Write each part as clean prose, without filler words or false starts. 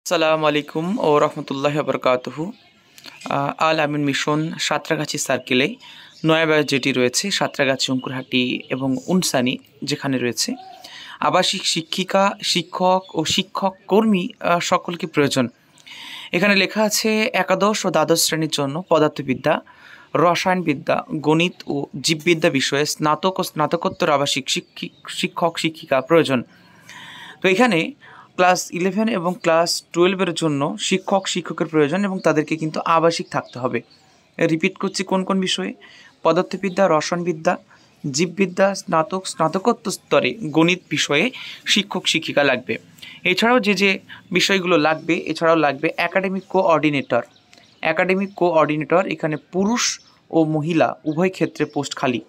আসসালামু আলাইকুম ও রহমতুল্লাহি ওয়া বারাকাতুহু। আল আমিন মিশন সাঁতরাগাছি সার্কেলে নয়াবাজার যেটি রয়েছে, সাঁতরাগাছি, অঙ্কুরহাটি এবং উনসানি যেখানে রয়েছে আবাসিক শিক্ষিকা, শিক্ষক ও শিক্ষক কর্মী সকলকে প্রয়োজন। এখানে লেখা আছে একাদশ ও দ্বাদশ শ্রেণীর জন্য পদার্থবিদ্যা, রসায়নবিদ্যা, গণিত ও জীববিদ্যা বিষয়ে স্নাতক ও স্নাতকোত্তর আবাসিক শিক্ষক শিক্ষিকা প্রয়োজন। তো এখানে ক্লাস 11 এবং ক্লাস 12-এর জন্য শিক্ষক শিক্ষকের প্রয়োজন এবং তাদেরকে কিন্তু আবাসিক থাকতে হবে। রিপিট করছি, কোন কোন বিষয়ে? পদার্থবিদ্যা, রসায়নবিদ্যা, জীববিদ্যা, স্নাতকোত্তর স্তরে গণিত বিষয়ে শিক্ষক শিক্ষিকা লাগবে। এছাড়াও যে বিষয়গুলো লাগবে, এছাড়াও লাগবে একাডেমিক কোঅর্ডিনেটর। এখানে পুরুষ ও মহিলা উভয় ক্ষেত্রে পোস্ট খালি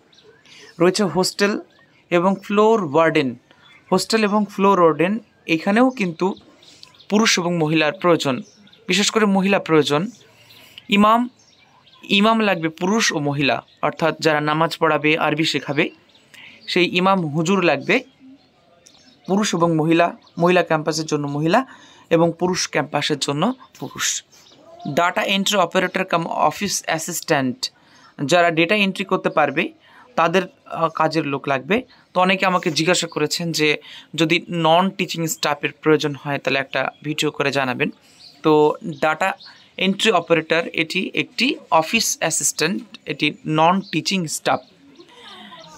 রয়েছে। হোস্টেল এবং ফ্লোর ওয়ার্ডেন এখানেও কিন্তু পুরুষ এবং মহিলার প্রয়োজন, বিশেষ করে মহিলা প্রয়োজন। ইমাম লাগবে পুরুষ ও মহিলা, অর্থাৎ যারা নামাজ পড়াবে, আরবি শেখাবে, সেই ইমাম হুজুর লাগবে পুরুষ এবং মহিলা ক্যাম্পাসের জন্য মহিলা এবং পুরুষ ক্যাম্পাসের জন্য পুরুষ। ডাটা এন্ট্রি অপারেটর কাম অফিস অ্যাসিস্ট্যান্ট, যারা ডেটা এন্ট্রি করতে পারবে তাদের কাজের লোক লাগবে। তো অনেকে আমাকে জিজ্ঞাসা করেছেন যে যদি নন টিচিং স্টাফের প্রয়োজন হয় তাহলে একটা ভিডিও করে জানাবেন। তো ডাটা এন্ট্রি অপারেটর এটি একটি অফিস অ্যাসিস্ট্যান্ট, এটি নন টিচিং স্টাফ।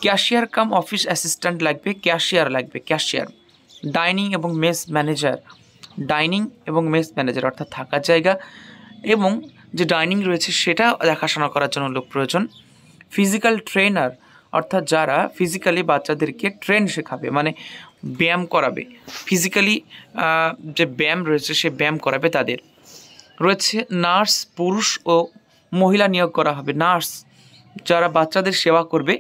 ক্যাশিয়ার কাম অফিস অ্যাসিস্ট্যান্ট লাগবে, ক্যাশিয়ার। ডাইনিং এবং মেস ম্যানেজার অর্থাৎ থাকার জায়গা এবং যে ডাইনিং রয়েছে সেটা দেখাশোনা করার জন্য লোক প্রয়োজন। ফিজিক্যাল ট্রেনার অর্থাৎ যারা ফিজিক্যালি বাচ্চাদেরকে ট্রেন শেখাবে, মানে ব্যায়াম করাবে, ফিজিক্যালি যে ব্যায়াম রয়েছে সে ব্যায়াম করাবে তাদের। রয়েছে নার্স, পুরুষ ও মহিলা নিয়োগ করা হবে। নার্স যারা বাচ্চাদের সেবা করবে,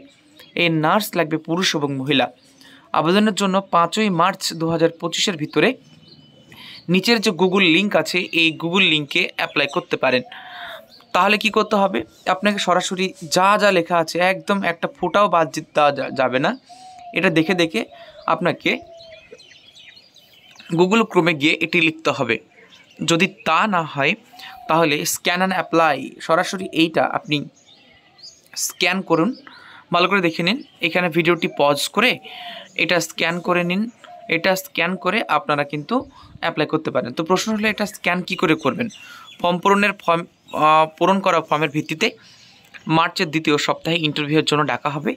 এই নার্স লাগবে পুরুষ এবং মহিলা। আবেদনের জন্য 5ই মার্চ 2025-এর ভিতরে নিচের যে গুগল লিঙ্ক আছে এই গুগল লিঙ্কে অ্যাপ্লাই করতে পারেন। তাহলে কি করতে হবে? আপনাকে সরাসরি যা লেখা আছে একদম একটা ফোঁটাও বাদ দেওয়া যাবে না। এটা দেখে আপনাকে গুগল ক্রোমে গিয়ে এটি লিখতে হবে। যদি তা না হয় তাহলে স্ক্যান অ্যান্ড অ্যাপ্লাই, সরাসরি এইটা আপনি স্ক্যান করুন। ভালো করে দেখে নিন, এখানে ভিডিওটি পজ করে এটা স্ক্যান করে নিন। এটা স্ক্যান করে আপনারা কিন্তু অ্যাপ্লাই করতে পারেন। তো প্রশ্ন হলো এটা স্ক্যান কি করে করবেন? পূরণ করা ফর্মের ভিত্তিতে মার্চের 2য় সপ্তাহে ইন্টারভিউয়ের জন্য ডাকা হবে।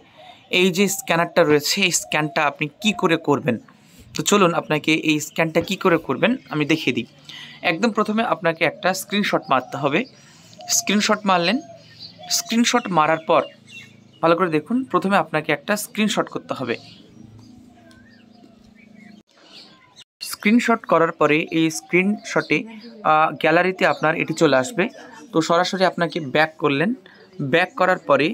এই যে স্ক্যানারটা রয়েছে এই স্ক্যানটা আপনি কি করে করবেন? তো চলুন আপনাকে এই স্ক্যানটা কি করে করবেন আমি দেখিয়ে দিই। একদম প্রথমে আপনাকে একটা স্ক্রিনশট মারতে হবে। স্ক্রিনশট মারার পর ভালো করে দেখুন, প্রথমে আপনাকে একটা স্ক্রিনশট করতে হবে। স্ক্রিনশট করার পরে এই স্ক্রিনশটে গ্যালারিতে আপনার এটি চলে আসবে। তো সরাসরি আপনাকে ব্যাক করার পরে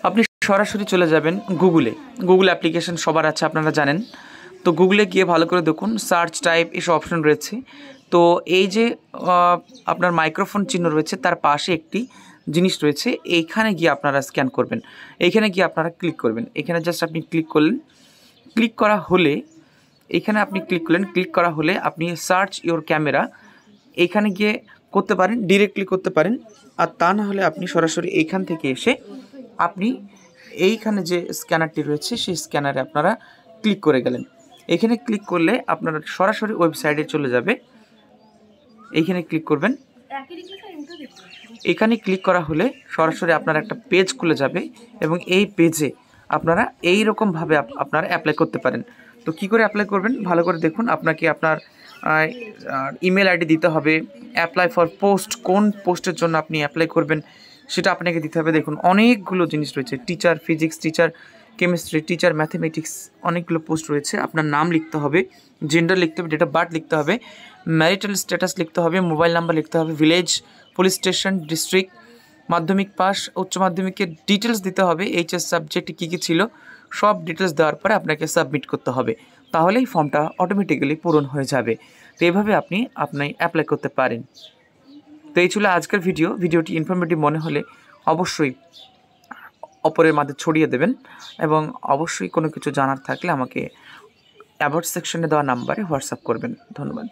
আপনি সরাসরি চলে যাবেন গুগল অ্যাপ্লিকেশন সবার আছে, আপনারা জানেন। তো গুগলে গিয়ে ভালো করে দেখুন, সার্চ টাইপ এসব অপশন রয়েছে। তো এই যে আপনার মাইক্রোফোন চিহ্ন রয়েছে তার পাশে একটি জিনিস রয়েছে, এইখানে গিয়ে আপনারা স্ক্যান করবেন। এইখানে গিয়ে আপনারা ক্লিক করবেন। এখানে জাস্ট আপনি ক্লিক করলেন। ক্লিক করা হলে আপনি সার্চ ইওর ক্যামেরা এইখানে গিয়ে করতে পারেন, ডিরেক্টলি করতে পারেন। আর তা না হলে আপনি সরাসরি এইখান থেকে এসে আপনি এইখানে যে স্ক্যানারটি রয়েছে সেই স্ক্যানারে আপনারা ক্লিক করে গেলেন। এখানে ক্লিক করলে আপনারা সরাসরি ওয়েবসাইটে চলে যাবে। এইখানে ক্লিক করবেন। এখানে ক্লিক করা হলে সরাসরি আপনার একটা পেজ খুলে যাবে এবং এই পেজে আপনারা এই রকমভাবে আপনারা অ্যাপ্লাই করতে পারেন। তো কী করে অ্যাপ্লাই করবেন ভালো করে দেখুন। আপনাকে আপনার ইমেল আইডি দিতে হবে। অ্যাপ্লাই ফর পোস্ট, কোন পোস্টের জন্য আপনি অ্যাপ্লাই করবেন সেটা আপনাকে দিতে হবে। দেখুন অনেকগুলো জিনিস রয়েছে, teacher physics, teacher chemistry, teacher mathematics, অনেকগুলো পোস্ট রয়েছে। আপনার নাম লিখতে হবে, জেন্ডার লিখতে হবে, ডেট অফ বার্থ লিখতে হবে, ম্যারিটাল স্ট্যাটাস লিখতে হবে, মোবাইল নাম্বার লিখতে হবে, ভিলেজ, পুলিশ স্টেশন, ডিস্ট্রিক্ট, মাধ্যমিক পাস, উচ্চ মাধ্যমিকের ডিটেলস দিতে হবে, এইচএস সাবজেক্ট কী কী ছিল সব ডিটেলস দেওয়ার পরে আপনাকে সাবমিট করতে হবে। তাহলেই ফর্মটা অটোমেটিক্যালি পূরণ হয়ে যাবে। তো এইভাবে আপনি অ্যাপ্লাই করতে পারেন। তো এই ছিল আজকের ভিডিওটি ইনফরমেটিভ মনে হলে অবশ্যই অপরের মাঝে ছড়িয়ে দেবেন এবং অবশ্যই কোনো কিছু জানার থাকলে আমাকে অ্যাবাউট সেকশনে দেওয়া নাম্বারে হোয়াটসঅ্যাপ করবেন। ধন্যবাদ।